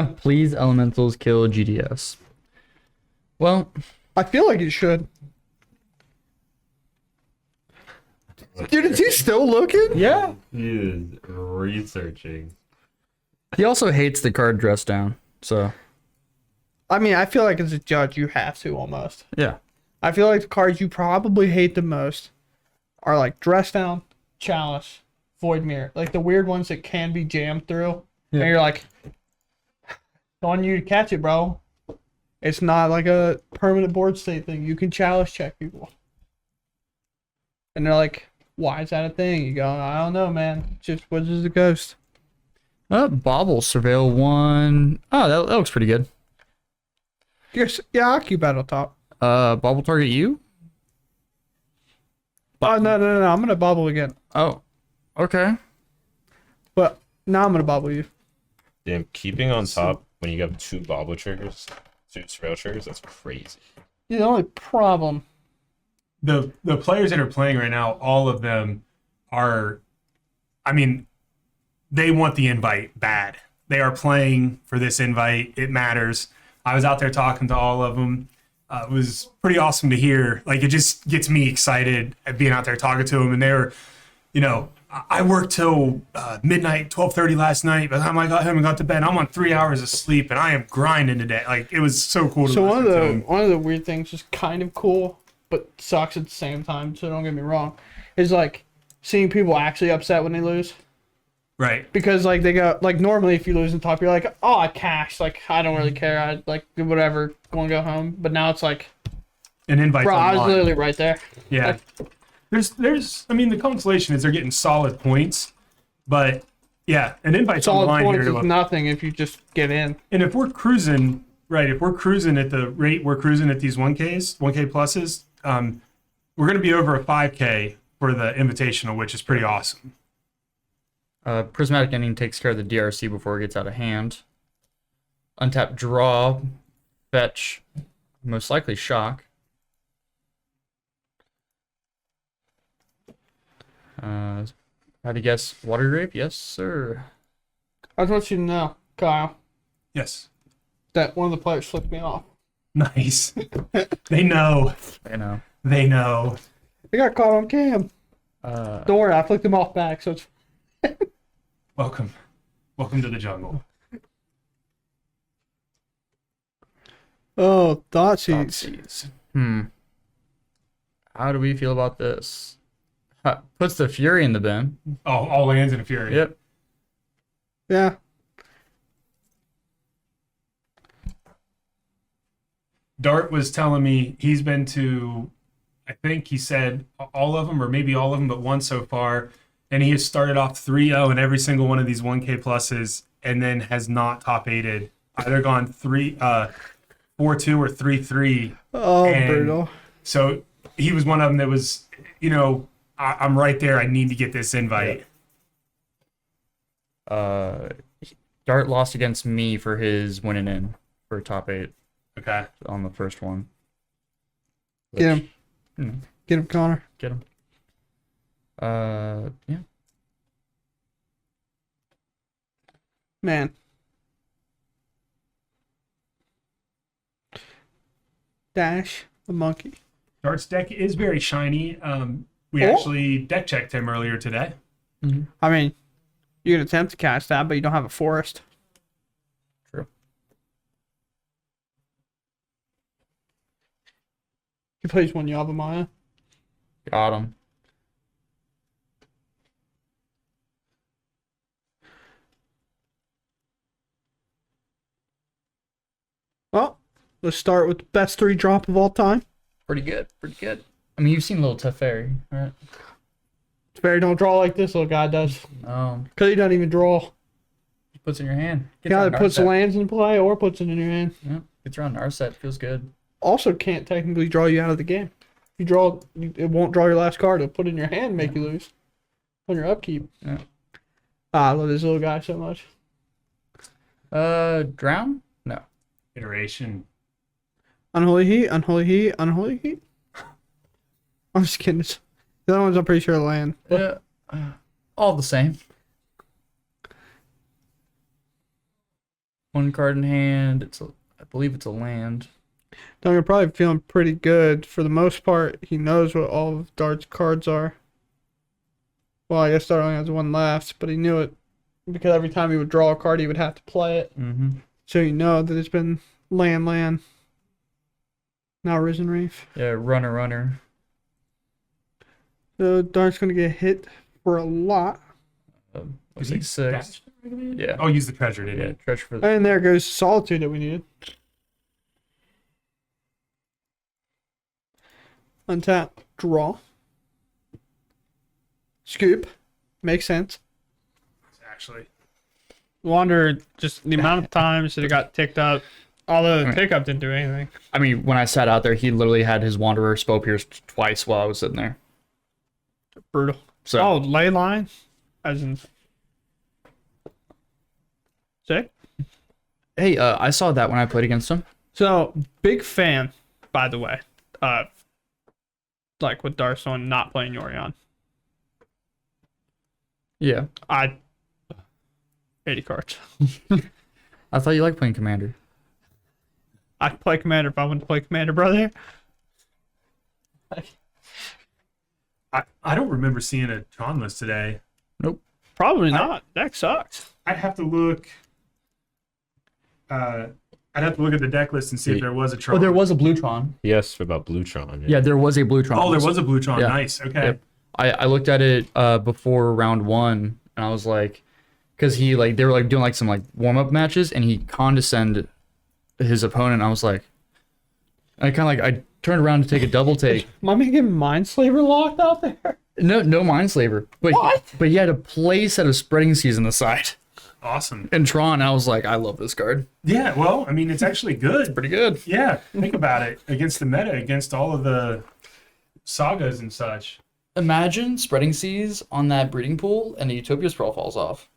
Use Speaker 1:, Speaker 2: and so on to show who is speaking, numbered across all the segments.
Speaker 1: Please, elementals, kill GDS. Well,
Speaker 2: I feel like it should. Dude, is he still looking?
Speaker 1: yeah.
Speaker 3: He is researching.
Speaker 1: He also hates the card dress down. So,
Speaker 2: I mean, I feel like as a judge, you have to almost.
Speaker 1: yeah.
Speaker 2: I feel like the cards you probably hate the most are like Dress Down, Chalice, Void Mirror. Like the weird ones that can be jammed through.
Speaker 1: Yeah.
Speaker 2: And you're like, it's on you to catch it, bro. It's not like a permanent board state thing. You can Chalice check people. And they're like, why is that a thing? You go, I don't know, man. Just Wizards of the Ghost.
Speaker 1: Bobble, Surveil 1. Oh, that looks pretty good.
Speaker 2: Yes, yeah, I'll keep Battle Top.
Speaker 1: Bobble target you?
Speaker 2: Oh, no. I'm going to bobble again.
Speaker 1: Oh, okay.
Speaker 2: But now I'm going to bobble you.
Speaker 3: Damn, keeping on top when you have 2 bobble triggers, 2 surveil triggers, that's crazy.
Speaker 2: The only problem.
Speaker 4: The players that are playing right now, all of them are, I mean, they want the invite bad. They are playing for this invite. It matters. I was out there talking to all of them. It was pretty awesome to hear. Like, it just gets me excited at being out there talking to them. And they were, I worked till midnight, 12:30 last night. By the time I got home and got to bed, I'm on 3 hours of sleep, and I am grinding today. Like, it was so cool to
Speaker 2: So
Speaker 4: listen to them.
Speaker 2: one of the weird things is kind of cool, but sucks at the same time. So don't get me wrong, is like seeing people actually upset when they lose.
Speaker 4: Right.
Speaker 2: Because like they go like normally if you lose in top, you're like, oh, I cashed. Like I don't really care. I like whatever, going to go home. But now it's like,
Speaker 4: An invite.
Speaker 2: bro, I was literally right there.
Speaker 4: Yeah. There's I mean, the consolation is they're getting solid points, but yeah, an invite's on the
Speaker 2: Solid
Speaker 4: line
Speaker 2: points
Speaker 4: here.
Speaker 2: is nothing if you just get in.
Speaker 4: And if we're cruising, right, if we're cruising at the rate we're cruising at these 1Ks, 1K pluses, we're going to be over a 5K for the invitational, which is pretty awesome.
Speaker 1: Prismatic Ending takes care of the DRC before it gets out of hand. Untap draw, fetch, most likely shock. How do you guess? Water Grape? Yes, sir.
Speaker 2: I just want you to know, Kyle,
Speaker 4: Yes.
Speaker 2: that one of the players flipped me off.
Speaker 4: Nice. They know.
Speaker 1: I know.
Speaker 4: They know.
Speaker 2: They got caught on cam. Don't worry, I flicked him off back, so it's
Speaker 4: Welcome. Welcome to the jungle.
Speaker 2: oh thought
Speaker 1: Thoughtseize. How do we feel about this? Puts the Fury in the bin.
Speaker 4: Oh, all lands in a fury.
Speaker 1: Yep.
Speaker 2: Yeah.
Speaker 4: Dart was telling me he's been to, I think he said all of them, or maybe all of them, but one so far. And he has started off 3-0 in every single one of these 1K pluses, and then has not top eighted. Either gone 4-2 or 3-3.
Speaker 2: Oh,
Speaker 4: And
Speaker 2: brutal.
Speaker 4: So he was one of them that was, I'm right there. I need to get this invite.
Speaker 1: Dart lost against me for his winning in for top 8
Speaker 4: Okay.
Speaker 1: on the first one.
Speaker 2: Get him.
Speaker 1: Hmm,
Speaker 2: Get him, Connor.
Speaker 1: get him. Yeah.
Speaker 2: Man. Dash the monkey.
Speaker 4: Dart's deck is very shiny. We actually deck checked him earlier today.
Speaker 2: I mean, you can attempt to cast that, but you don't have a forest.
Speaker 1: True.
Speaker 2: He plays one Yavimaya.
Speaker 1: Got him.
Speaker 2: Well, let's start with the best 3 drop of all time.
Speaker 1: Pretty good. Pretty good. I mean, you've seen Little Teferi, right?
Speaker 2: Fairy don't draw like this little guy does. Because he doesn't even draw.
Speaker 1: He puts it in your hand.
Speaker 2: He either puts lands in play or puts it in your hand.
Speaker 1: Yeah, gets around Narset. Feels good.
Speaker 2: Also can't technically draw you out of the game. If you draw, it won't draw your last card. It'll put it in your hand and make you lose on your upkeep.
Speaker 1: Yeah.
Speaker 2: I love this little guy so much.
Speaker 1: Drown? No.
Speaker 4: Iteration.
Speaker 2: Unholy Heat, Unholy Heat, Unholy Heat. I'm just kidding. The other ones I'm pretty sure land.
Speaker 1: Yeah. All the same. One card in hand. I believe it's a land.
Speaker 2: Duncan probably feeling pretty good. For the most part, he knows what all of Dart's cards are. Well, I guess Dart only has one left, but he knew it because every time he would draw a card, he would have to play it.
Speaker 1: Mm-hmm.
Speaker 2: So you know that it's been land. Now Risen Reef.
Speaker 1: Yeah, runner.
Speaker 2: So Dart's going to get hit for a lot.
Speaker 1: Looks like 6. Yeah.
Speaker 4: Oh, use the treasure, didn't
Speaker 1: Yeah,
Speaker 4: you?
Speaker 1: treasure for the.
Speaker 2: And there goes Solitude that we needed. Untap, draw. Scoop. Makes sense.
Speaker 4: Actually,
Speaker 2: Wonder just the amount of times that it got ticked up. Although the tick up didn't do anything.
Speaker 1: I mean, when I sat out there, he literally had his Wanderer spell pierced twice while I was sitting there.
Speaker 2: Brutal.
Speaker 1: So
Speaker 2: Oh, ley line? As in. Sick.
Speaker 1: hey, I saw that when I played against him.
Speaker 2: So, big fan, by the way, of like with Darstone not playing Yorion.
Speaker 1: Yeah.
Speaker 2: 80 cards.
Speaker 1: I thought you liked playing Commander.
Speaker 2: I'd play Commander if I wanted to play Commander, brother.
Speaker 4: I don't remember seeing a Tron list today.
Speaker 2: Probably not. That sucks.
Speaker 4: I'd have to look. I'd have to look at the deck list and see if there was a Tron.
Speaker 1: Oh, there was a Bluetron.
Speaker 3: He asked about Blutron.
Speaker 1: Yeah, there was a Bluetron.
Speaker 4: Oh, there was a blue Tron.
Speaker 1: Yeah.
Speaker 4: Nice. Okay.
Speaker 1: Yep. I looked at it before round 1, and I was like, because they were like doing like some like warm up matches, and he condescended his opponent. I was like, I turned around to take a double take.
Speaker 2: Am I making Mindslaver locked out there?
Speaker 1: No Mindslaver, but he had a play set of Spreading Seas on the side.
Speaker 4: Awesome.
Speaker 1: And Tron, I was like, I love this card.
Speaker 4: Yeah. Well, I mean, it's actually good.
Speaker 1: Pretty good.
Speaker 4: Yeah. Think about it. Against the meta, against all of the sagas and such.
Speaker 1: Imagine Spreading Seas on that breeding pool, and the Utopia Sprawl falls off.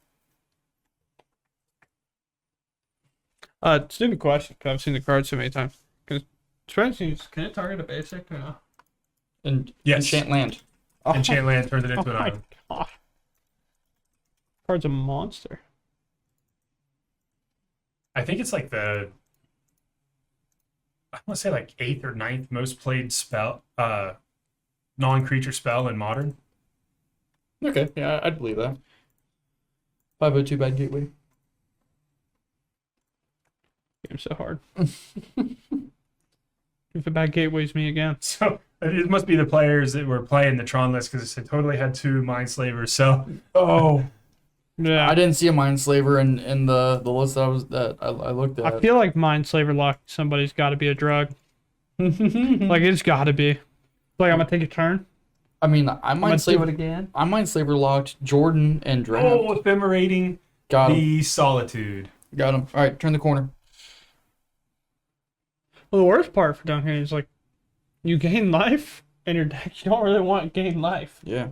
Speaker 2: Stupid question, because I've seen the card so many times. Can it target a basic or no?
Speaker 1: And
Speaker 4: Yes.
Speaker 1: Enchant Land.
Speaker 4: Enchant Land turns it into an
Speaker 2: my
Speaker 4: island.
Speaker 2: God. Card's a monster.
Speaker 4: I think it's like I want to say like 8th or 9th most played spell, non-creature spell in Modern.
Speaker 1: Okay, yeah, I'd believe that. 502 Bad Gateway.
Speaker 2: Game's so hard. If the bad gateways me again.
Speaker 4: So it must be the players that were playing the Tron list because it totally had 2 Mind Slavers. So,
Speaker 2: Yeah.
Speaker 1: I didn't see a Mindslaver in the list that I looked at.
Speaker 2: I feel like Mindslaver lock somebody's got to be a drug. Like it's got to be. Like I'm gonna take a turn.
Speaker 1: I mean, I
Speaker 2: I'm gonna do it
Speaker 1: Mindslaver.
Speaker 2: again.
Speaker 1: I Mindslaver locked Jordan and Dren.
Speaker 4: ephemerating
Speaker 1: Got him.
Speaker 4: the Solitude.
Speaker 1: Got him. All right, turn the corner.
Speaker 2: Well, the worst part for Duncan is like, you gain life in your deck. You don't really want to gain life.
Speaker 1: Yeah.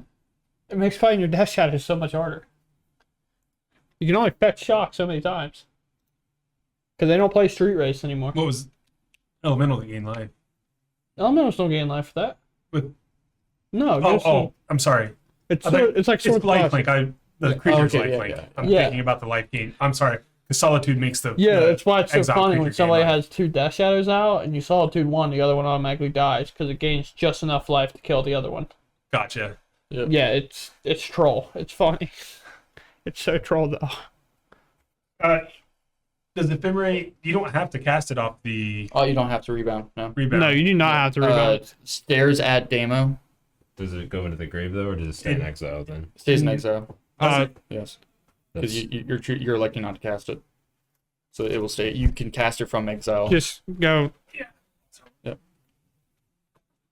Speaker 2: It makes fighting your Death Shadow so much harder. You can only fetch shock so many times. Because they don't play Street Race anymore.
Speaker 4: What was Elemental that gained life?
Speaker 2: Elementals don't gain life for that.
Speaker 4: With
Speaker 2: No.
Speaker 4: I'm sorry.
Speaker 2: It's
Speaker 4: I think
Speaker 2: it's like
Speaker 4: It's
Speaker 2: Sword
Speaker 4: lifelink. The creature's
Speaker 1: okay,
Speaker 4: lifelink.
Speaker 1: yeah.
Speaker 4: I'm
Speaker 2: Yeah.
Speaker 4: thinking about the life gain. I'm sorry. The Solitude makes the
Speaker 2: Yeah,
Speaker 4: the
Speaker 2: that's why it's so
Speaker 4: exile
Speaker 2: funny
Speaker 4: creature
Speaker 2: when
Speaker 4: gain
Speaker 2: somebody
Speaker 4: life.
Speaker 2: has 2 Death Shadows out and you Solitude one, the other one automatically dies because it gains just enough life to kill the other one.
Speaker 4: Gotcha.
Speaker 1: Yep.
Speaker 2: Yeah, it's troll. It's funny. It's so troll though.
Speaker 4: Does Ephemerate? You don't have to cast it off the
Speaker 1: Oh, you don't have to rebound. No.
Speaker 4: rebound.
Speaker 2: No, you do not have to rebound.
Speaker 1: Stairs at Damo.
Speaker 3: Does it go into the grave though, or does it stay in exile then?
Speaker 1: Stays in exile. Yes. Because
Speaker 3: That's,
Speaker 1: you're electing not to cast it, so it will stay. You can cast it from exile.
Speaker 2: Just go.
Speaker 4: Yeah.
Speaker 1: Yep.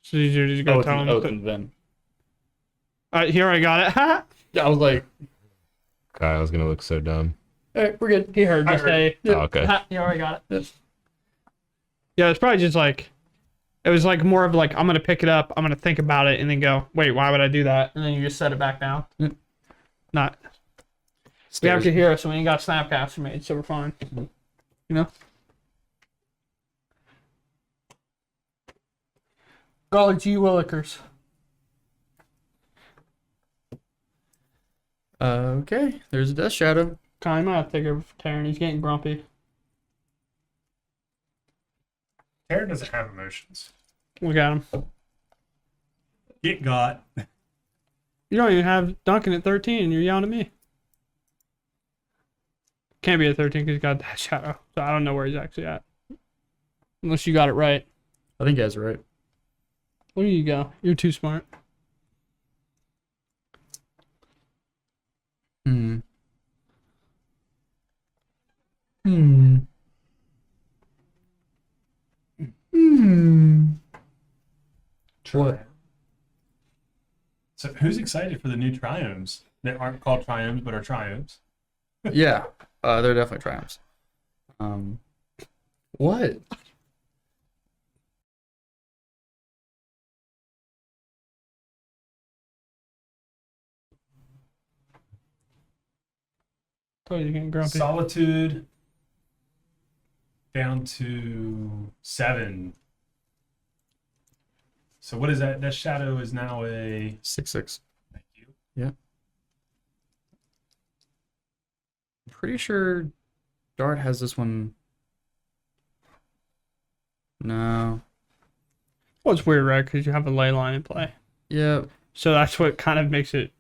Speaker 2: It's easier to just go
Speaker 1: Oh,
Speaker 2: tell
Speaker 1: it's
Speaker 2: them.
Speaker 1: an then.
Speaker 2: Here I got it.
Speaker 1: Yeah, I was like,
Speaker 3: Kyle's gonna look so dumb.
Speaker 1: all right, we're good.
Speaker 2: He heard me
Speaker 4: I heard.
Speaker 2: say.
Speaker 3: Oh, okay.
Speaker 2: You already got it.
Speaker 1: Yes.
Speaker 2: Yeah, it's probably just like, it was like more of like, I'm gonna pick it up, I'm gonna think about it, and then go, wait, why would I do that? And then you just set it back down.
Speaker 1: Yep.
Speaker 2: Not. We
Speaker 1: Stairs.
Speaker 2: have to hear us, so we ain't got Snapcaster made, so we're fine. You know. Golly gee willikers.
Speaker 1: Okay, there's a Death Shadow.
Speaker 2: Kai might have to take over for Terran. He's getting grumpy.
Speaker 4: Terra doesn't have emotions.
Speaker 2: Look at him.
Speaker 4: Get got.
Speaker 2: You don't even have Duncan at 13 and you're yelling at me. Can't be at 13 because he's got that shadow. So I don't know where he's actually at. Unless you got it right.
Speaker 1: I think you guys are right.
Speaker 2: Where do you go? You're too smart.
Speaker 1: Hmm. Hmm. Hmm. What?
Speaker 4: So who's excited for the new triomes that aren't called triomes but are triomes?
Speaker 1: Yeah, they're definitely triumphs. What?
Speaker 2: Told you you're getting grumpy.
Speaker 4: Solitude down to 7. So what is that? That shadow is now a
Speaker 1: 6/6.
Speaker 4: thank you.
Speaker 1: Pretty sure Dart has this one. No.
Speaker 2: Well, it's weird, right? Because you have a ley line in play.
Speaker 1: Yeah.
Speaker 2: So that's what kind of makes it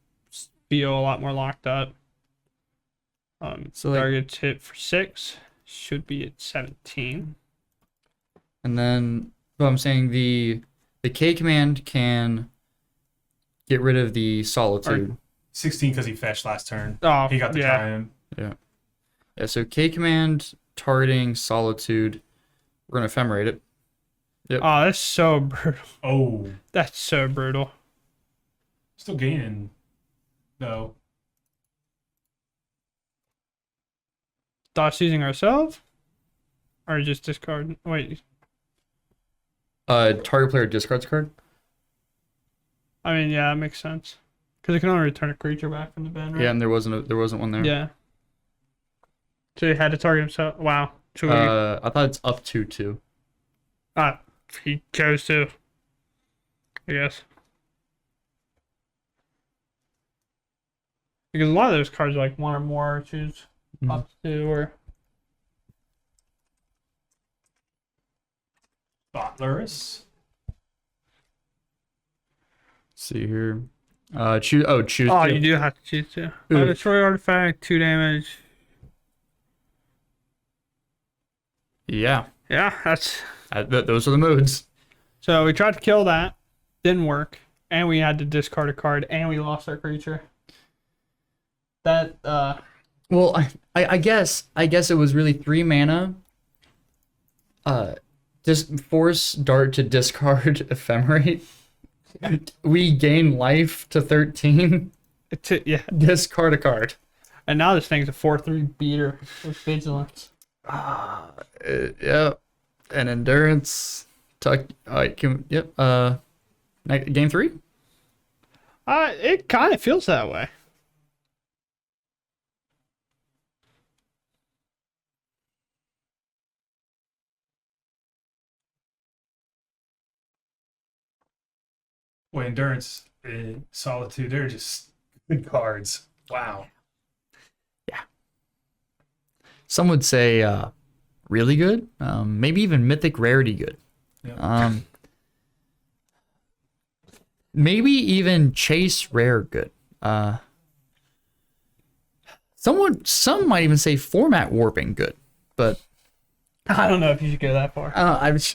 Speaker 2: feel a lot more locked up.
Speaker 1: So, like-
Speaker 2: Target's hit for 6. Should be at 17.
Speaker 1: And then, but I'm saying the K command can get rid of the solitude.
Speaker 4: 16 because he fetched last turn.
Speaker 2: Oh,
Speaker 4: He got the
Speaker 2: yeah.
Speaker 4: triume.
Speaker 1: Yeah. So K command targeting solitude. We're gonna ephemerate it.
Speaker 2: Oh, that's so brutal.
Speaker 4: Oh,
Speaker 2: That's so brutal.
Speaker 4: still gaining though.
Speaker 2: Thoughts using ourselves? Or just discard? Wait,
Speaker 1: Target player discards card.
Speaker 2: I mean, yeah, that makes sense. Because it can only return a creature back from the bin, right?
Speaker 1: Yeah, and there wasn't one there.
Speaker 2: Yeah. So he had to target himself. Wow. So
Speaker 1: I thought it's up to 2.
Speaker 2: he chose to. I guess. Because a lot of those cards are like 1 or more, choose
Speaker 1: Mhm.
Speaker 2: up to, or
Speaker 4: Bottlerus.
Speaker 1: See here. Choose. Oh, choose.
Speaker 2: oh,
Speaker 1: two.
Speaker 2: you do have to choose to.
Speaker 1: Ooh.
Speaker 2: Destroy artifact, 2 damage.
Speaker 1: Yeah.
Speaker 2: Yeah, that's.
Speaker 1: Those are the modes.
Speaker 2: So we tried to kill that, didn't work, and we had to discard a card, and we lost our creature. That
Speaker 1: Well, I guess it was really 3 mana. Just force Dart to discard Ephemerate. We gain life to 13.
Speaker 2: yeah.
Speaker 1: Discard a card.
Speaker 2: And now this thing's a 4/3 beater with vigilance.
Speaker 1: Yeah. And endurance. Tuck. Yep. Game 3.
Speaker 2: It kind of feels that way.
Speaker 4: Boy, endurance, solitude. They're just good cards. Wow.
Speaker 1: Some would say really good. Maybe even mythic rarity good.
Speaker 4: Yeah.
Speaker 1: Maybe even chase rare good. Some might even say format warping good. But
Speaker 2: I don't know if you should go that far.
Speaker 1: I was.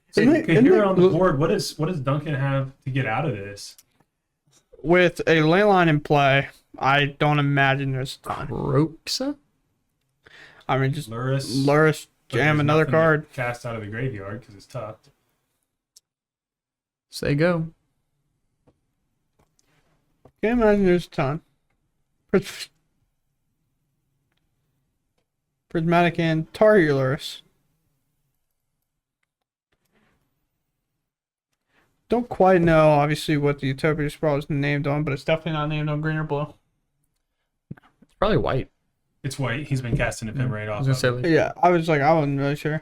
Speaker 4: So,
Speaker 2: Isn't it-
Speaker 4: okay,
Speaker 2: isn't
Speaker 4: here
Speaker 2: it-
Speaker 4: on the board, what does Duncan have to get out of this?
Speaker 2: With a ley line in play, I don't imagine there's a ton.
Speaker 1: Roxa?
Speaker 2: I mean, just
Speaker 4: Luris.
Speaker 2: Luris,
Speaker 4: but
Speaker 2: jam
Speaker 4: there's
Speaker 2: another
Speaker 4: nothing to
Speaker 2: card.
Speaker 4: Cast out of the graveyard because it's tucked.
Speaker 1: Say go.
Speaker 2: Can't imagine there's a ton. Prismatic and target Luris. Don't quite know, obviously, what the Utopia Sprawl is named on, but it's definitely not named on green or blue.
Speaker 1: It's probably white.
Speaker 4: It's white. He's been casting Ephemerate
Speaker 1: I
Speaker 4: off.
Speaker 1: was gonna
Speaker 4: Of
Speaker 1: say
Speaker 4: it.
Speaker 1: like,
Speaker 2: Yeah, I wasn't really sure.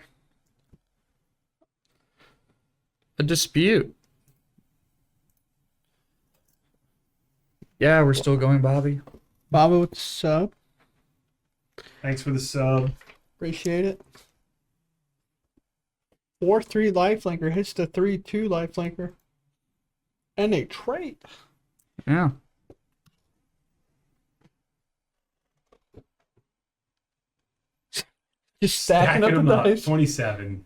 Speaker 1: a dispute. Yeah, we're still going, Bobby.
Speaker 2: Baba with the sub.
Speaker 4: Thanks for the sub.
Speaker 2: Appreciate it. 4-3 lifelinker hits the 3-2 lifelinker. And a trait.
Speaker 1: Yeah.
Speaker 2: Just stacking up the
Speaker 4: them up.
Speaker 2: dice.
Speaker 4: 27.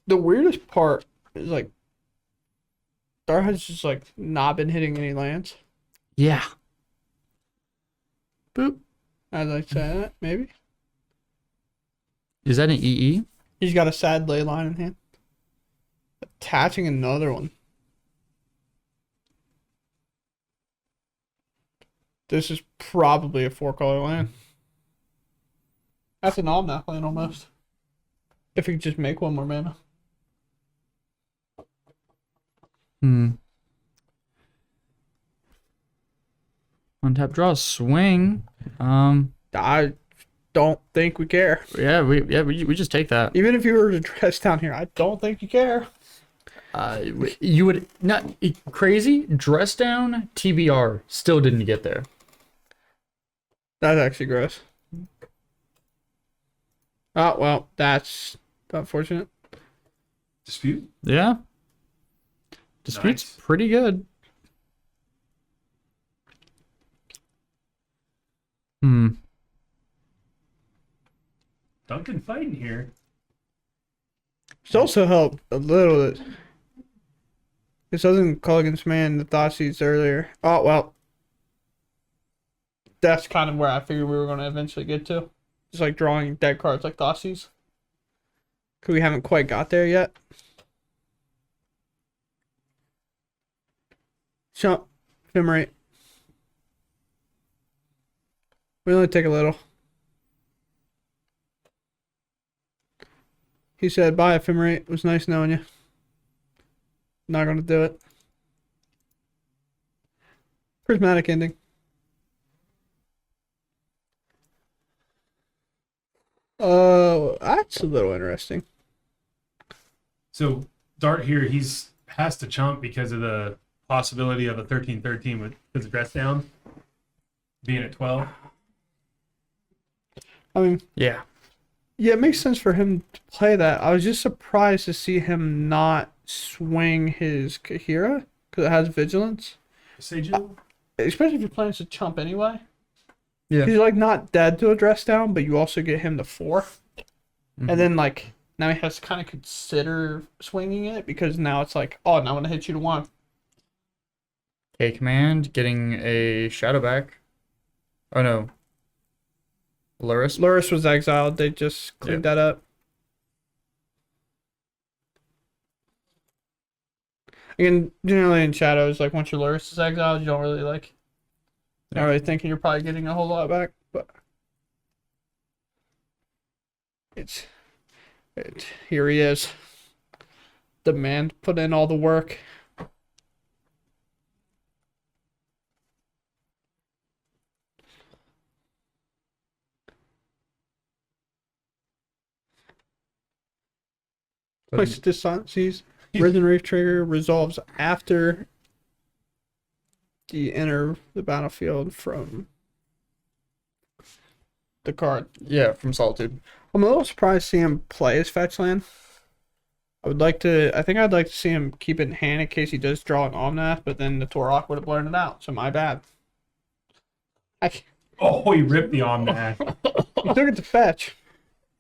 Speaker 2: The weirdest part is like Dar has just like not been hitting any lands.
Speaker 1: Yeah. Boop.
Speaker 2: As I say that, maybe.
Speaker 1: Is that an EE?
Speaker 2: He's got a sad ley line in hand. Attaching another one. This is probably a 4-color land. That's an Omnath land almost. If he could just make one more mana.
Speaker 1: Untap draw, swing.
Speaker 2: I don't think we care.
Speaker 1: We just take that.
Speaker 2: Even if you were to dress down here, I don't think you care.
Speaker 1: You would not crazy dress down TBR still didn't get there.
Speaker 2: That's actually gross. Oh, well, that's unfortunate.
Speaker 4: Dispute?
Speaker 1: Yeah. Dispute's
Speaker 4: Nice.
Speaker 1: pretty good.
Speaker 4: Duncan fighting here.
Speaker 2: It's also helped a little that this doesn't call against man the Thoughtseize earlier. Oh, well. That's kind of where I figured we were going to eventually get to. Just like drawing dead cards like Thoughtseize. Because we haven't quite got there yet. Jump. Ephemerate. We only take a little. He said, bye, Ephemerate. It was nice knowing you. Not going to do it. Prismatic ending. That's a little interesting.
Speaker 4: So Dart here, has to chump because of the possibility of a 13-13 with his dress down being at 12.
Speaker 2: I mean,
Speaker 1: Yeah.
Speaker 2: yeah, it makes sense for him to play that. I was just surprised to see him not swing his Kahira because it has vigilance.
Speaker 4: Say, Jill?
Speaker 2: Especially if you're playing as a chump anyway.
Speaker 1: Yeah.
Speaker 2: He's like not dead to a dress down, but you also get him to 4. And then like now he has to kind of consider swinging it because now it's like, oh, now I'm gonna hit you to 1.
Speaker 1: A command, getting a shadow back. Oh no. Luris.
Speaker 2: Luris was exiled. They just cleaned that up. Again, generally in shadows, like once your Luris is exiled, you don't really like. Not really thinking you're probably getting a whole lot back, but here he is. The man put in all the work. Place this on sees Risen Reef trigger resolves after you enter the battlefield from the card.
Speaker 1: Yeah, from Solitude.
Speaker 2: I'm a little surprised to see him play his fetch land. I think I'd like to see him keep it in hand in case he does draw an Omnath, but then the Torok would have blurred it out, so my bad.
Speaker 4: Oh, he ripped the Omnath.
Speaker 2: He took it to fetch.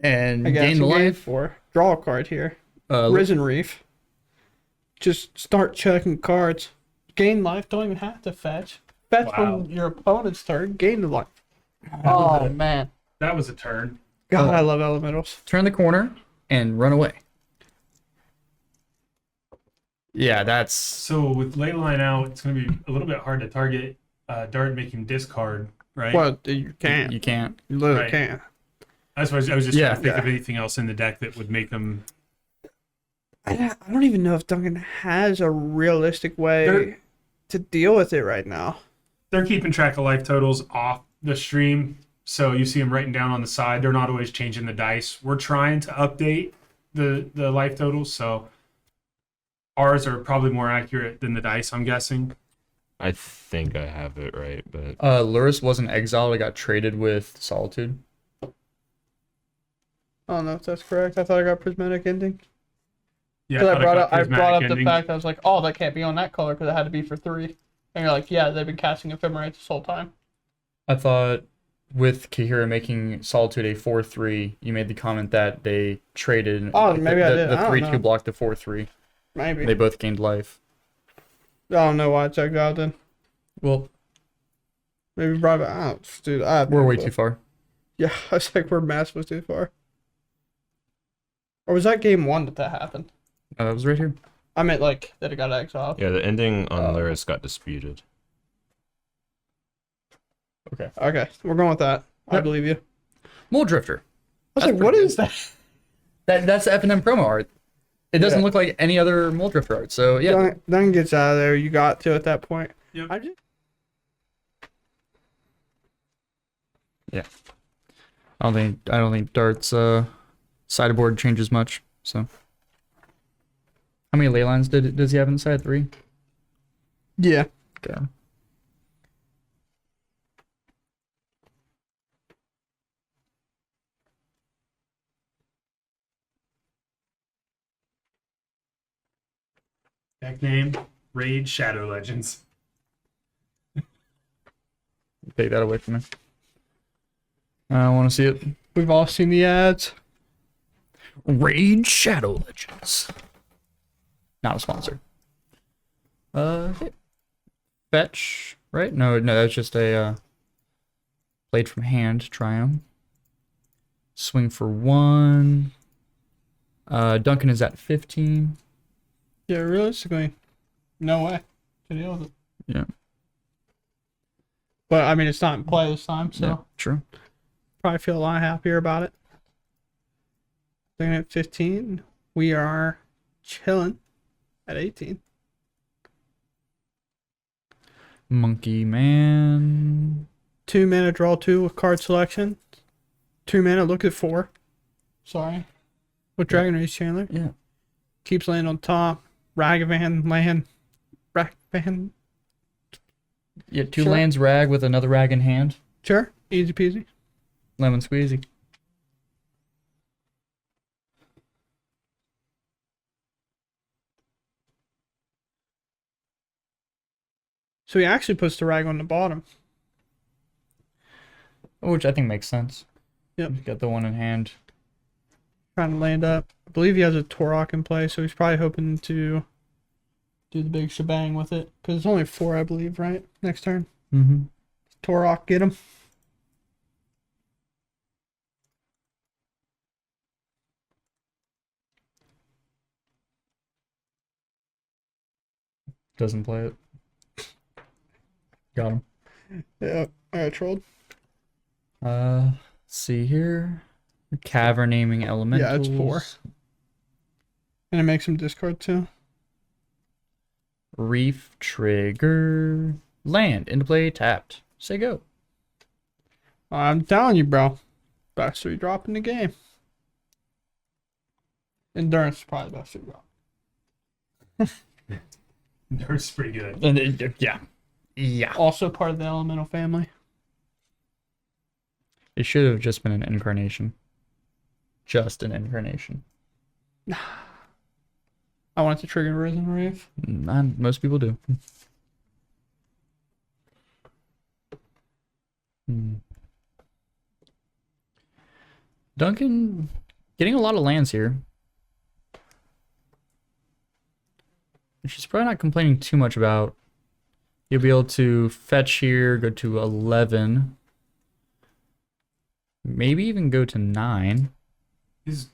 Speaker 1: And
Speaker 2: I guess
Speaker 1: gain the
Speaker 2: he gained
Speaker 1: life.
Speaker 2: 4. Draw a card here.
Speaker 1: Uh,
Speaker 2: Risen Reef. Just start checking cards. Gain life, don't even have to fetch. Fetch
Speaker 4: Wow.
Speaker 2: when your opponent's turn, gain the life. Oh, man.
Speaker 4: That was a turn.
Speaker 2: God, I love elementals.
Speaker 1: Turn the corner and run away. Yeah, that's
Speaker 4: So with Leyline out, it's going to be a little bit hard to target Dart and make him discard, right?
Speaker 2: Well, you can't.
Speaker 1: you can't.
Speaker 2: You literally
Speaker 4: Right.
Speaker 2: can't.
Speaker 4: That's why I was just
Speaker 1: Yeah,
Speaker 4: trying to think
Speaker 2: yeah.
Speaker 4: of anything else in the deck that would make him.
Speaker 2: I don't even know if Duncan has a realistic way
Speaker 4: They're-
Speaker 2: to deal with it right now.
Speaker 4: They're keeping track of life totals off the stream, so you see them writing down on the side. They're not always changing the dice. We're trying to update the life totals, so ours are probably more accurate than the dice, I'm guessing.
Speaker 3: I think I have it right, but
Speaker 1: Luris wasn't exiled. It got traded with Solitude.
Speaker 2: I don't know if that's correct. I thought I got prismatic ending.
Speaker 4: Yeah,
Speaker 2: Because I brought
Speaker 4: got
Speaker 2: up, I brought
Speaker 4: prismatic
Speaker 2: up the
Speaker 4: ending.
Speaker 2: fact I was like, oh, that can't be on that color because it had to be for 3. And you're like, yeah, they've been casting Ephemerate this whole time.
Speaker 1: I thought with Kahira making Solitude a 4/3, you made the comment that they traded.
Speaker 2: Oh,
Speaker 1: like,
Speaker 2: maybe I did.
Speaker 1: The
Speaker 2: I don't
Speaker 1: 3/2
Speaker 2: know.
Speaker 1: blocked the 4/3.
Speaker 2: Maybe.
Speaker 1: They both gained life.
Speaker 2: I don't know why I checked out then.
Speaker 1: Well,
Speaker 2: Maybe brought it out. Dude, I have
Speaker 1: we're
Speaker 2: no
Speaker 1: way
Speaker 2: clue.
Speaker 1: too far.
Speaker 2: Yeah, I was like, we're massively too far. Or was that game 1 that happened?
Speaker 1: That was right here.
Speaker 2: I meant like that it got exiled.
Speaker 3: Yeah, the ending on
Speaker 2: Oh.
Speaker 3: Lyris got disputed.
Speaker 2: Okay, we're going with that. I
Speaker 1: Yep.
Speaker 2: believe you.
Speaker 1: Mole Drifter.
Speaker 2: I was
Speaker 1: That's
Speaker 2: like, what
Speaker 1: pretty
Speaker 2: is that?
Speaker 1: That's the F&M promo art. It doesn't
Speaker 2: Yeah.
Speaker 1: look like any other Mole Drifter art. So yeah,
Speaker 2: Dunn gets out of there. You got to at that point.
Speaker 4: Yep.
Speaker 2: I just
Speaker 1: I don't think Dart's sideboard changes much. So how many ley lines does he have inside? 3.
Speaker 2: yeah.
Speaker 1: Okay.
Speaker 4: Deck name: Raid Shadow Legends.
Speaker 1: Take that away from me. I don't want to see it.
Speaker 2: We've all seen the ads.
Speaker 1: Raid Shadow Legends. Not a sponsor. Okay. Fetch, right? No, that's just a played from hand. Triumph. Swing for 1. Duncan is at 15.
Speaker 2: Yeah, realistically, no way to deal with it.
Speaker 1: Yeah.
Speaker 2: But I mean, it's not in play this time, so
Speaker 1: Yeah, true.
Speaker 2: probably feel a lot happier about it. Looking at 15, we are chilling at 18.
Speaker 1: Monkey Man.
Speaker 2: 2 mana, draw 2 with card selection. 2 mana, look at 4. Sorry. With Dragon Race Chandler.
Speaker 1: Yeah.
Speaker 2: Keeps land on top. Ragavan land. Ragavan.
Speaker 1: Yeah, 2
Speaker 2: Sure.
Speaker 1: lands rag with another rag in hand.
Speaker 2: Sure. Easy peasy.
Speaker 1: Lemon squeezy.
Speaker 2: So he actually puts the rag on the bottom.
Speaker 1: Which I think makes sense.
Speaker 2: Yep.
Speaker 1: He's got the one in hand.
Speaker 2: Trying to land up. I believe he has a Torok in play, so he's probably hoping to do the big shebang with it. Because it's only 4, I believe, right? Next turn.
Speaker 1: Mm-hmm.
Speaker 2: Torok, get him.
Speaker 1: Doesn't play it. Got him.
Speaker 2: Yeah, I got trolled.
Speaker 1: Let's see here. Cavern naming elementals.
Speaker 2: Yeah, it's 4. And it makes him discard too.
Speaker 1: Reef trigger. Land into play tapped. Say go.
Speaker 2: I'm telling you, bro. Best 3 drop in the game. Endurance is probably the best 3 drop.
Speaker 4: Nerd's pretty good.
Speaker 1: And yeah. Yeah.
Speaker 2: Also part of the elemental family.
Speaker 1: It should have just been an incarnation. Just an incarnation.
Speaker 2: I want to trigger Risen Reef.
Speaker 1: Most people do. Duncan getting a lot of lands here. Which he's probably not complaining too much about. You'll be able to fetch here, go to 11. Maybe even go to 9.
Speaker 4: Is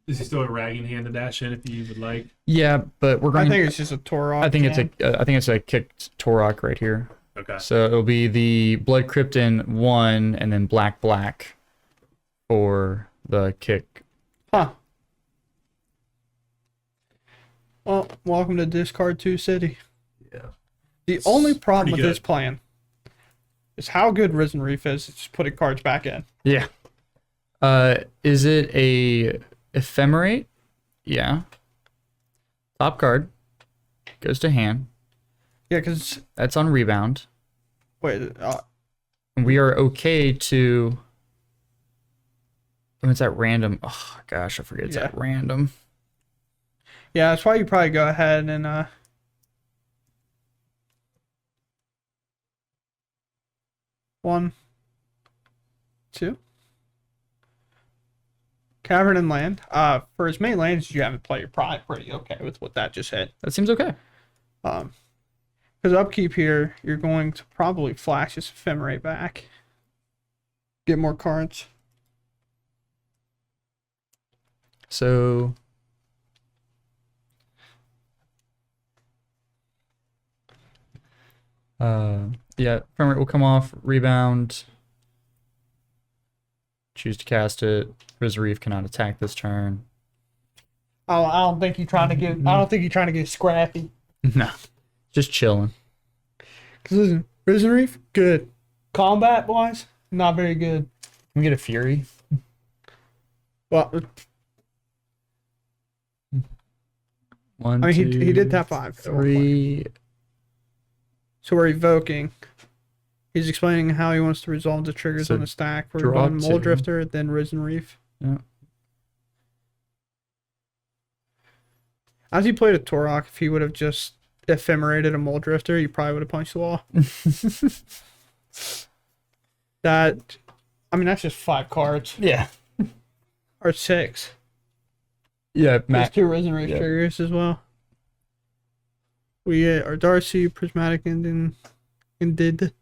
Speaker 4: he still a ragging hand to dash in if you would like?
Speaker 1: Yeah, but we're
Speaker 2: I
Speaker 1: going
Speaker 2: think it's just a Torok.
Speaker 1: I think it's
Speaker 2: jam.
Speaker 1: I think it's a kicked Torok right here.
Speaker 4: Okay.
Speaker 1: So it'll be the Blood Krypton 1 and then black for the kick.
Speaker 2: Huh. Well, welcome to Discard 2 City.
Speaker 4: Yeah.
Speaker 2: The only problem with
Speaker 4: pretty
Speaker 2: this
Speaker 4: good.
Speaker 2: plan is how good Risen Reef is at just putting cards back in.
Speaker 1: Yeah. Is it a ephemerate? Yeah. Top card goes to hand.
Speaker 2: Yeah, because,
Speaker 1: That's on rebound.
Speaker 2: wait,
Speaker 1: We are okay to When it's at random. Oh gosh, I forget it's
Speaker 2: Yeah.
Speaker 1: at random.
Speaker 2: Yeah, that's why you probably go ahead and one, two. Cavern and land. For as many lands as you haven't played, you're probably pretty okay with what that just hit.
Speaker 1: That seems okay.
Speaker 2: Because upkeep here, you're going to probably flash this ephemerate back. Get more cards.
Speaker 1: So yeah, frame rate will come off, rebound. Choose to cast it. Reef cannot attack this turn.
Speaker 2: I don't think you're trying to get. I don't think you're trying to get scrappy.
Speaker 1: No. Just chilling.
Speaker 2: Cause listen, Risen Reef, good. Combat wise, not very good.
Speaker 1: Can we get a Fury?
Speaker 2: Well,
Speaker 1: One,
Speaker 2: I mean, he
Speaker 1: two,
Speaker 2: did tap 5.
Speaker 1: 3.
Speaker 2: So we're evoking. He's explaining how he wants to resolve the triggers
Speaker 1: So
Speaker 2: on the stack. We're
Speaker 1: draw
Speaker 2: going Mole
Speaker 1: 2.
Speaker 2: Drifter, then Risen Reef.
Speaker 1: Yeah.
Speaker 2: As he played a Torok, if he would have just ephemerated a Mole Drifter, he probably would have punched the wall. That, I mean, that's just 5 cards.
Speaker 1: Yeah.
Speaker 2: Or 6.
Speaker 1: Yeah,
Speaker 2: There's
Speaker 1: Mac.
Speaker 2: 2 Risen Reef
Speaker 1: Yeah.
Speaker 2: triggers as well. We get our Darcy, Prismatic Ending, Ended.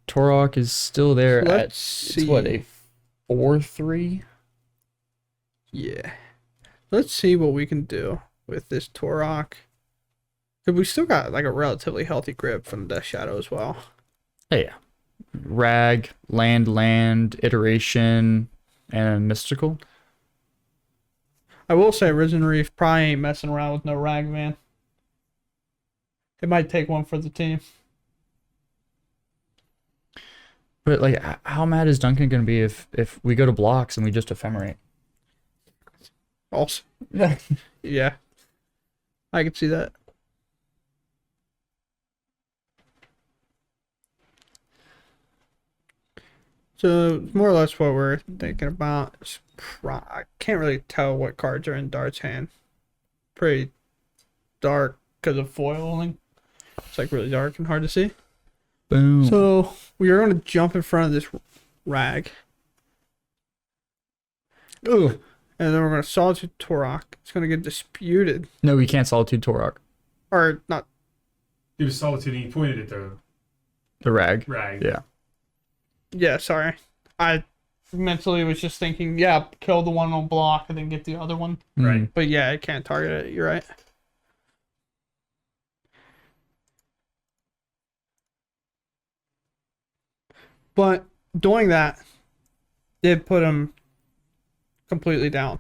Speaker 1: Torok is still there
Speaker 2: Let's
Speaker 1: it's
Speaker 2: see.
Speaker 1: what, a 4/3?
Speaker 2: Yeah. Let's see what we can do with this Torok. Because we still got like a relatively healthy grip from Death Shadow as well.
Speaker 1: Hey, yeah. Rag, land, iteration, and mystical.
Speaker 2: I will say Risen Reef probably ain't messing around with no Rag, man. It might take one for the team.
Speaker 1: But like, how mad is Duncan gonna be if we go to blocks and we just ephemerate?
Speaker 2: Also, yeah. I could see that. So, more or less what we're thinking about is I can't really tell what cards are in Dart's hand. Pretty dark because of foiling. It's like really dark and hard to see.
Speaker 1: Boom.
Speaker 2: So, we are going to jump in front of this Rag.
Speaker 1: Ooh.
Speaker 2: And then we're going to Solitude Torok. It's going to get disputed.
Speaker 1: No, we can't Solitude Torok.
Speaker 2: Or not.
Speaker 4: He was Solitude and he pointed at the
Speaker 1: The rag.
Speaker 4: rag.
Speaker 1: Yeah.
Speaker 2: Yeah, sorry. I mentally was just thinking, yeah, kill the one on block and then get the other one.
Speaker 4: Right.
Speaker 2: But yeah, I can't target it. You're right. But doing that did put him completely down.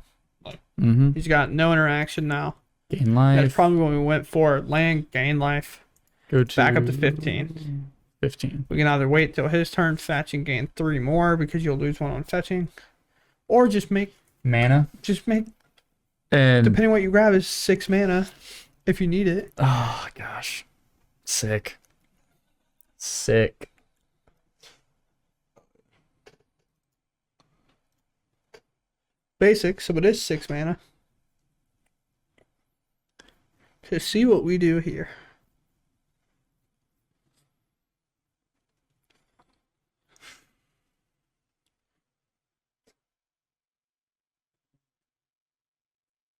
Speaker 1: Mm-hmm.
Speaker 2: He's got no interaction now.
Speaker 1: Gain life.
Speaker 2: That's probably what we went for. Land, gain life,
Speaker 1: Go to
Speaker 2: back up to 15.
Speaker 1: 15.
Speaker 2: We can either wait till his turn, fetch and gain 3 more because you'll lose one on fetching, or just make
Speaker 1: Mana. And
Speaker 2: depending what you grab is 6 mana if you need it.
Speaker 1: oh gosh. Sick.
Speaker 2: Basic, so it is 6 mana. To see what we do here.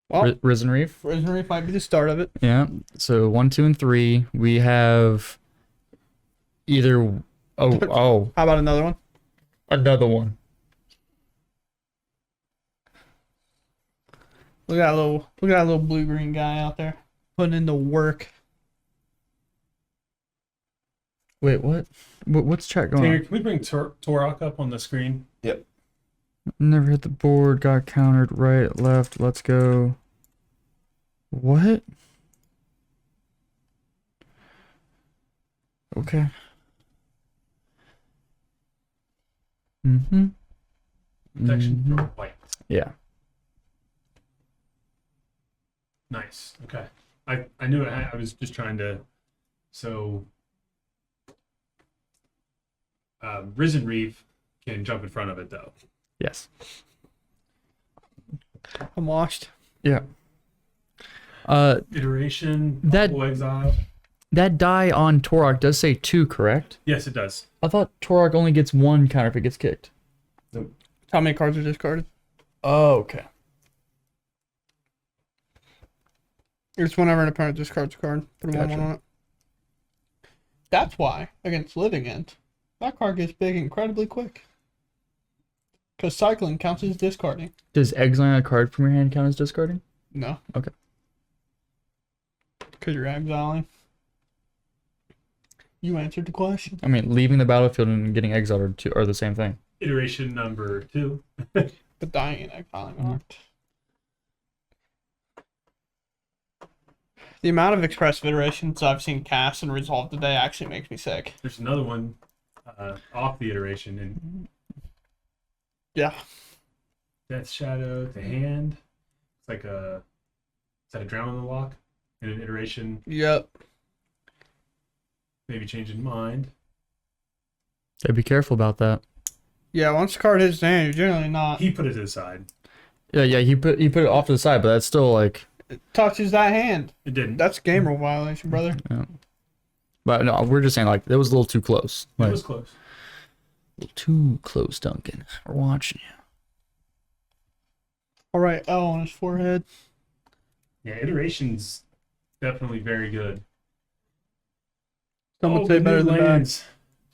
Speaker 2: Well,
Speaker 1: Risen Reef.
Speaker 2: Risen Reef might be the start of it.
Speaker 1: Yeah. So 1, 2, and 3. We have either oh
Speaker 2: How about another one?
Speaker 1: another one.
Speaker 2: Look at that little blue green guy out there putting in the work.
Speaker 1: Wait, what? What's chat going
Speaker 4: Tanner,
Speaker 1: on?
Speaker 4: can we bring Torok up on the screen?
Speaker 1: Never hit the board. Got countered. Right, left. Let's go. What? Okay. Mm-hmm.
Speaker 4: Protection
Speaker 1: Mhm.
Speaker 4: for white.
Speaker 1: Yeah.
Speaker 4: Nice. Okay. I knew it. I was just trying to. So, Risen Reef can jump in front of it though.
Speaker 1: Yes.
Speaker 2: I'm washed.
Speaker 1: Yeah.
Speaker 4: Iteration.
Speaker 1: That-
Speaker 4: Double exile.
Speaker 1: That die on Torok does say 2, correct?
Speaker 4: Yes, it does.
Speaker 1: I thought Torok only gets 1 counter if it gets kicked.
Speaker 2: How many cards are discarded?
Speaker 1: Oh, okay.
Speaker 2: It's whenever an opponent discards a card. Put a 1/1
Speaker 1: Gotcha.
Speaker 2: on it. That's why, against Living End, that card gets big incredibly quick. Because cycling counts as discarding.
Speaker 1: Does exiling a card from your hand count as discarding?
Speaker 2: No.
Speaker 1: Okay.
Speaker 2: Because you're exiling. You answered the question.
Speaker 1: I mean, leaving the battlefield and getting exiled are the same thing.
Speaker 4: Iteration number 2.
Speaker 2: But dying and exiling aren't. The amount of expressive iterations I've seen cast and resolved today actually makes me sick.
Speaker 4: There's another one off the iteration in
Speaker 2: Yeah.
Speaker 4: Death Shadow to hand. It's like a. Is that a drown on the lock? In an iteration,
Speaker 2: Yep.
Speaker 4: maybe changing mind.
Speaker 1: Yeah, be careful about that.
Speaker 2: Yeah, once the card hits the hand, you're generally not.
Speaker 4: He put it to the side.
Speaker 1: Yeah, he put it off to the side, but that's still like.
Speaker 2: It touches that hand.
Speaker 4: It didn't.
Speaker 2: That's game rule violation, brother.
Speaker 1: Yeah. But no, we're just saying like it was a little too close.
Speaker 4: It
Speaker 1: Like,
Speaker 4: was close.
Speaker 1: a little too close, Duncan. We're watching you.
Speaker 2: All right, L on his forehead.
Speaker 4: Yeah, iteration's definitely very good.
Speaker 2: Some would say
Speaker 4: the
Speaker 2: better
Speaker 4: new
Speaker 2: than bad.
Speaker 4: lands.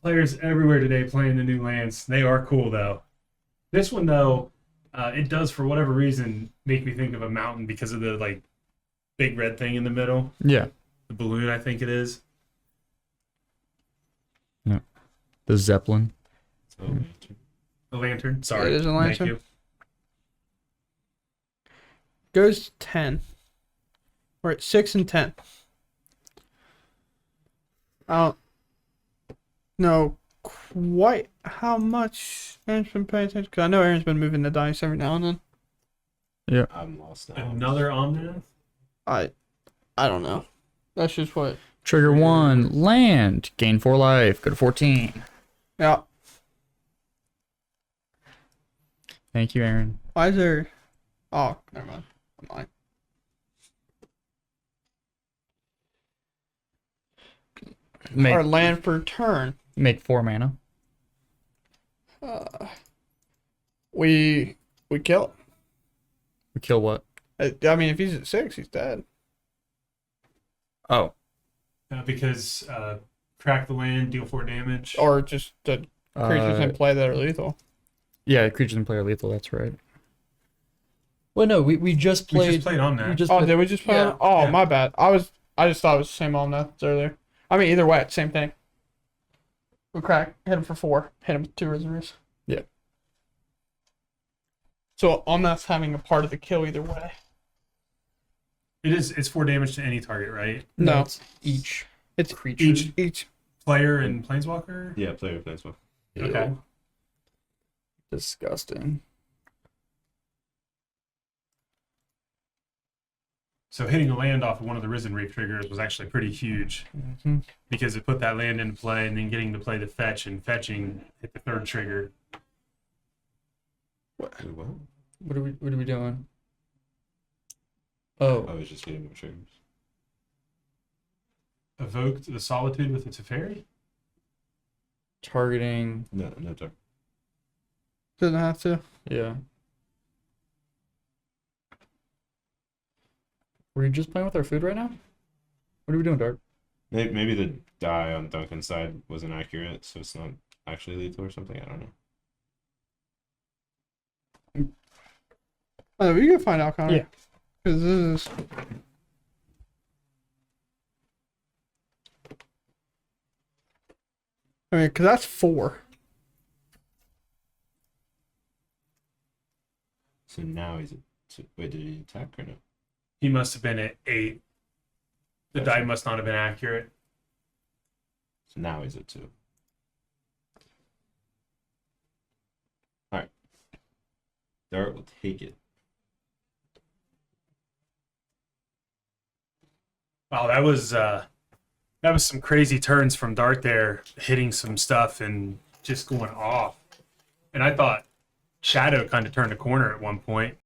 Speaker 4: Players everywhere today playing the new lands. They are cool though. This one though, it does for whatever reason make me think of a mountain because of the like big red thing in the middle.
Speaker 1: Yeah.
Speaker 4: The balloon, I think it is.
Speaker 1: The Zeppelin.
Speaker 4: The lantern. Sorry.
Speaker 2: It is a
Speaker 4: Thank
Speaker 2: lantern.
Speaker 4: you.
Speaker 2: Goes to 10. We're at 6 and 10. I don't know quite how much Aaron's been paying attention, because I know Aaron's been moving the dice every now and then.
Speaker 3: I'm lost now.
Speaker 4: Another Omnath.
Speaker 2: I don't know. That's just what.
Speaker 1: Trigger 1. Land. Gain 4 life. Go to 14.
Speaker 2: Yeah.
Speaker 1: Thank you, Aaron.
Speaker 2: Why is there? Oh, never mind. I'm lying. Our land per turn.
Speaker 1: Make 4 mana.
Speaker 2: We kill
Speaker 1: We kill what?
Speaker 2: it. I mean, if he's at 6, he's dead.
Speaker 1: Oh.
Speaker 4: Because crack the land, deal 4 damage.
Speaker 2: Or just the creatures in play that are lethal.
Speaker 1: Yeah, creatures in play are lethal. That's right. Well, no, we just played.
Speaker 4: we just played Omnath.
Speaker 1: We just
Speaker 2: Oh,
Speaker 1: played-
Speaker 2: did we just play?
Speaker 1: Yeah.
Speaker 2: Oh,
Speaker 4: Yeah.
Speaker 2: my bad. I just thought it was the same on that earlier. I mean, either way, same thing. We crack, hit him for 4, hit him with 2 reserves.
Speaker 1: Yeah.
Speaker 2: So on that's having a part of the kill either way.
Speaker 4: It's 4 damage to any target, right?
Speaker 2: No,
Speaker 1: it's each
Speaker 2: it's
Speaker 1: creature.
Speaker 2: each.
Speaker 4: Player and planeswalker.
Speaker 3: Yeah, player plays well.
Speaker 4: Okay.
Speaker 1: Ew. Disgusting.
Speaker 4: So hitting a land off of one of the Risen Reef triggers was actually pretty huge
Speaker 1: Mhm.
Speaker 4: because it put that land into play, and then getting to play the fetch and fetching hit the 3rd trigger.
Speaker 3: What?
Speaker 1: What are we doing? Oh,
Speaker 3: I was just getting more triggers.
Speaker 4: Evoked the Solitude with its Teferi.
Speaker 1: targeting.
Speaker 3: No target.
Speaker 2: Doesn't have to.
Speaker 1: Yeah. Were you just playing with our food right now? What are we doing, Dart?
Speaker 3: Maybe the die on Duncan's side wasn't accurate, so it's not actually lethal or something. I don't know.
Speaker 2: Oh, we can find out, Connor.
Speaker 1: Yeah.
Speaker 2: Because this is. I mean, because that's 4.
Speaker 3: So now he's at wait, did he attack or no?
Speaker 4: He must have been at 8. The die must not have been accurate.
Speaker 3: So now he's at 2. Alright. Dart will take it.
Speaker 4: Wow, that was some crazy turns from Dart there, hitting some stuff and just going off. And I thought Shadow kind of turned a corner at one point.